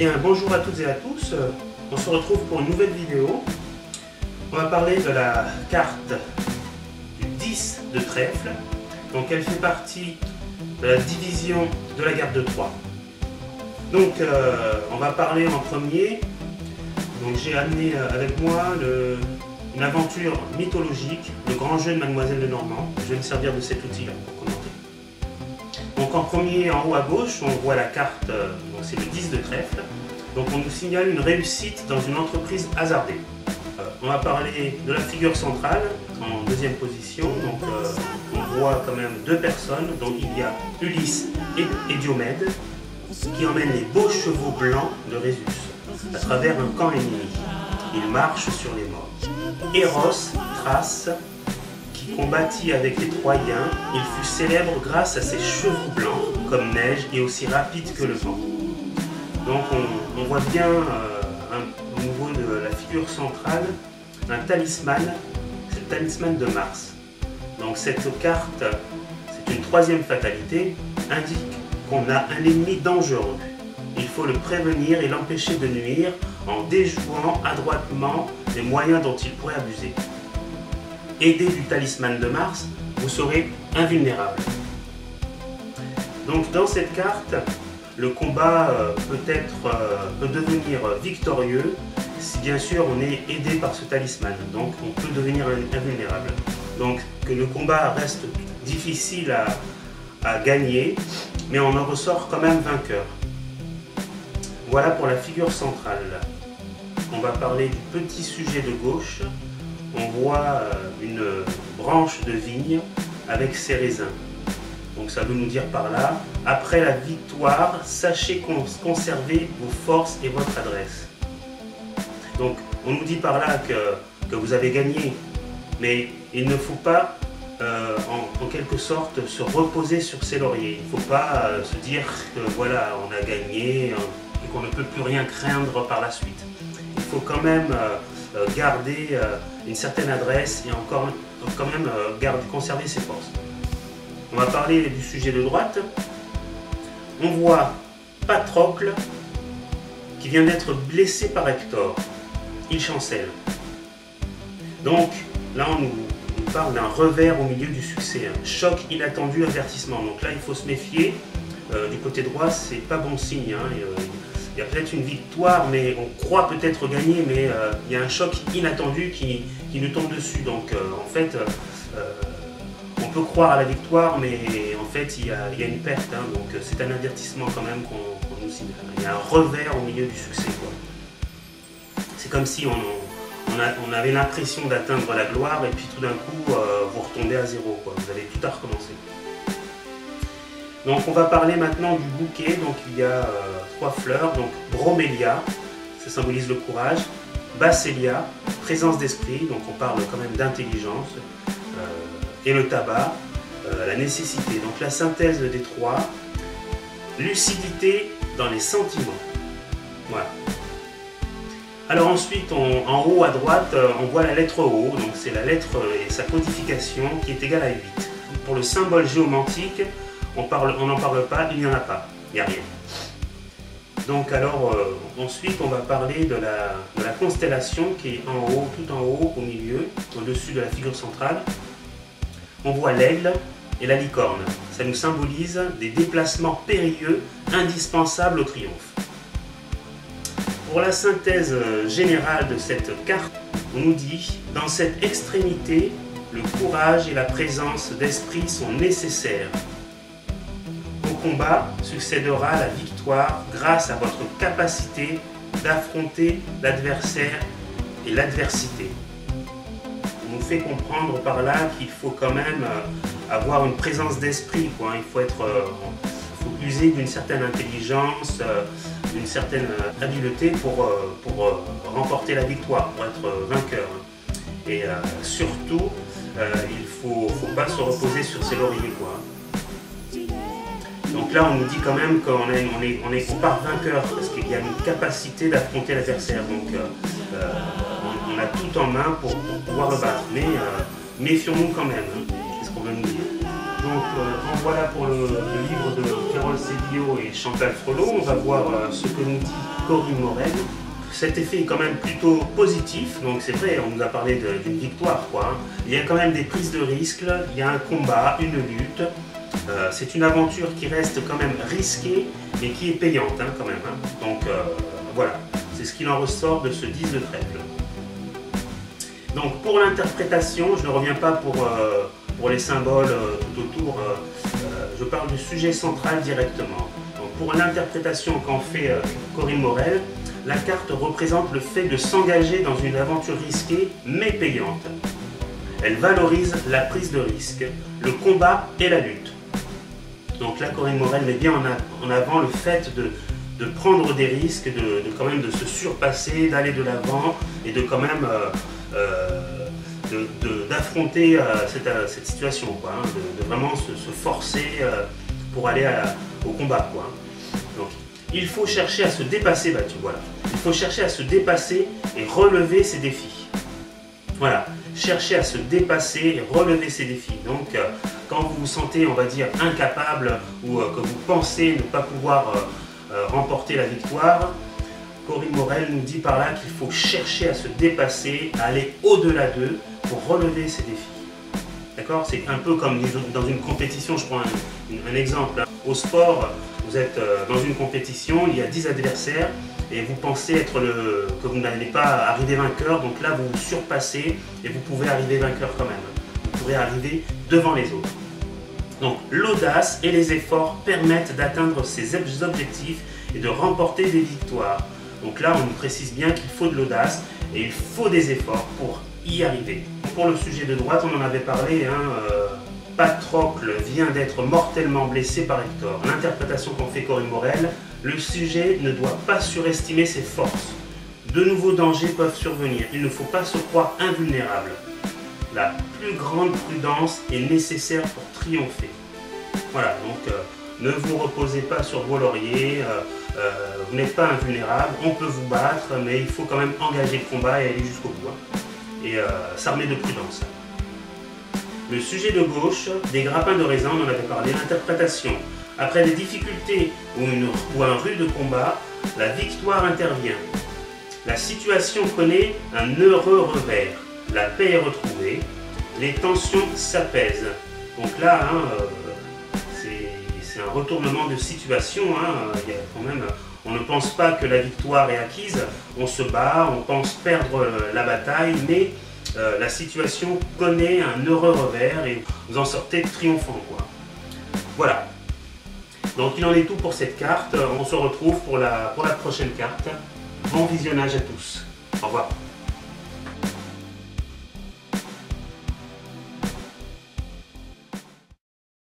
bien, bonjour à toutes et à tous. On se retrouve pour une nouvelle vidéo. On va parler de la carte du 10 de trèfle. Donc elle fait partie de la division de la garde de Troie. Donc on va parler en premier. Donc j'ai amené avec moi une aventure mythologique, le grand jeu de Mademoiselle Lenormand. Je vais me servir de cet outil-là pour commenter. Donc en premier, en haut à gauche, on voit la carte, donc c'est le 10 de trèfle. Donc on nous signale une réussite dans une entreprise hasardée. On va parler de la figure centrale en deuxième position. Donc on voit quand même deux personnes. Donc il y a Ulysse et Diomède qui emmènent les beaux chevaux blancs de Rhésus à travers un camp ennemi. Ils marchent sur les morts. Eros, Thrace, qui combattit avec les Troyens, il fut célèbre grâce à ses chevaux blancs comme neige et aussi rapide que le vent. Donc on voit bien au niveau de la figure centrale un talisman, c'est le talisman de Mars. Donc cette carte, c'est une troisième fatalité, indique qu'on a un ennemi dangereux. Il faut le prévenir et l'empêcher de nuire en déjouant adroitement les moyens dont il pourrait abuser. Aidé du talisman de Mars, vous serez invulnérable. Donc dans cette carte, le combat peut devenir victorieux si bien sûr on est aidé par ce talisman. Donc on peut devenir invulnérable. Donc que le combat reste difficile à gagner, mais on en ressort quand même vainqueur. Voilà pour la figure centrale. On va parler du petit sujet de gauche. On voit une branche de vigne avec ses raisins. Donc ça veut nous dire par là, après la victoire, sachez conserver vos forces et votre adresse. Donc on nous dit par là que vous avez gagné, mais il ne faut pas en quelque sorte se reposer sur ses lauriers. Il ne faut pas se dire que voilà, on a gagné et qu'on ne peut plus rien craindre par la suite. Il faut quand même garder une certaine adresse et quand même conserver ses forces. On va parler du sujet de droite. On voit Patrocle qui vient d'être blessé par Hector. Il chancelle. Donc là on nous parle d'un revers au milieu du succès. Un choc inattendu, avertissement. Donc là il faut se méfier. Du côté droit c'est pas bon signe. Il y a peut-être une victoire, mais on croit peut-être gagner, mais il y a un choc inattendu qui nous tombe dessus. Donc en fait, on peut croire à la victoire, mais en fait il y a une perte. Donc c'est un avertissement quand même qu'on nous signale. Il y a un revers au milieu du succès. C'est comme si on avait l'impression d'atteindre la gloire, et puis tout d'un coup vous retombez à zéro. Vous avez tout à recommencer. Donc on va parler maintenant du bouquet. Donc il y a trois fleurs. Donc bromélia, ça symbolise le courage. Bacélia, présence d'esprit. Donc on parle quand même d'intelligence. Et le tabac, la nécessité. Donc la synthèse des trois. Lucidité dans les sentiments. Voilà. Alors ensuite, en haut à droite, on voit la lettre O. Donc c'est la lettre et sa codification qui est égale à 8. Pour le symbole géomantique, on n'en parle pas, il n'y en a pas, il n'y a rien. Donc alors ensuite on va parler de la constellation qui est en haut, tout en haut, au milieu, au-dessus de la figure centrale. On voit l'aigle et la licorne. Ça nous symbolise des déplacements périlleux indispensables au triomphe. Pour la synthèse générale de cette carte, on nous dit « Dans cette extrémité, le courage et la présence d'esprit sont nécessaires. Au combat succédera la victoire grâce à votre capacité d'affronter l'adversaire et l'adversité. » On nous fait comprendre par là qu'il faut quand même avoir une présence d'esprit. Il faut user d'une certaine intelligence, d'une certaine habileté pour remporter la victoire, pour être vainqueur. Et surtout, il ne faut pas se reposer sur ses lauriers. Donc là, on nous dit quand même qu'on part vainqueur parce qu'il y a une capacité d'affronter l'adversaire. Donc on a tout en main pour pouvoir le battre. Mais méfions-nous quand même, c'est ce qu'on veut nous dire. Donc en voilà pour le livre de Carole Séguillot et Chantal Frelot. On va voir ce que nous dit Corinne Morel. Cet effet est quand même plutôt positif, donc c'est vrai, on nous a parlé d'une victoire, quoi. Il y a quand même des prises de risques, il y a un combat, une lutte. C'est une aventure qui reste quand même risquée, mais qui est payante quand même. Donc voilà, c'est ce qu'il en ressort de ce 10 de trèfle. Donc pour l'interprétation, je ne reviens pas pour les symboles tout autour, je parle du sujet central directement. Donc pour l'interprétation qu'en fait Corinne Morel, la carte représente le fait de s'engager dans une aventure risquée mais payante. Elle valorise la prise de risque, le combat et la lutte. Donc là, Corinne Morel met bien en avant le fait de prendre des risques, quand même de se surpasser, d'aller de l'avant et de quand même d'affronter cette situation, quoi, de vraiment se forcer pour aller au combat, quoi. Donc, il faut chercher à se dépasser, voilà. Il faut chercher à se dépasser et relever ses défis. Voilà, chercher à se dépasser et relever ses défis. Donc, quand vous vous sentez, on va dire, incapable ou que vous pensez ne pas pouvoir remporter la victoire, Corinne Morel nous dit par là qu'il faut chercher à se dépasser, à aller au-delà d'eux pour relever ses défis. D'accord? C'est un peu comme dans une compétition, je prends un exemple. Au sport, vous êtes dans une compétition, il y a 10 adversaires et vous pensez que vous n'allez pas arriver vainqueur, donc là vous vous surpassez et vous pouvez arriver vainqueur quand même. Vous pourrez arriver devant les autres. Donc l'audace et les efforts permettent d'atteindre ces objectifs et de remporter des victoires. Donc là on nous précise bien qu'il faut de l'audace et il faut des efforts pour y arriver. Pour le sujet de droite, on en avait parlé, Patrocle vient d'être mortellement blessé par Hector. L'interprétation qu'en fait Corinne Morel, le sujet ne doit pas surestimer ses forces. De nouveaux dangers peuvent survenir, il ne faut pas se croire invulnérable. La plus grande prudence est nécessaire pour triompher. Voilà, donc ne vous reposez pas sur vos lauriers, vous n'êtes pas invulnérable, on peut vous battre, mais il faut quand même engager le combat et aller jusqu'au bout. Et s'armer de prudence. Le sujet de gauche, des grappins de raisin, on en avait parlé, l'interprétation. Après des difficultés ou un rude combat, la victoire intervient. La situation connaît un heureux revers. La paix est retrouvée. Les tensions s'apaisent. Donc là, c'est un retournement de situation. Il y a quand même, on ne pense pas que la victoire est acquise. On se bat, on pense perdre la bataille, mais la situation connaît un heureux revers et vous en sortez triomphant, quoi. Voilà. Donc il en est tout pour cette carte. On se retrouve pour la prochaine carte. Bon visionnage à tous. Au revoir.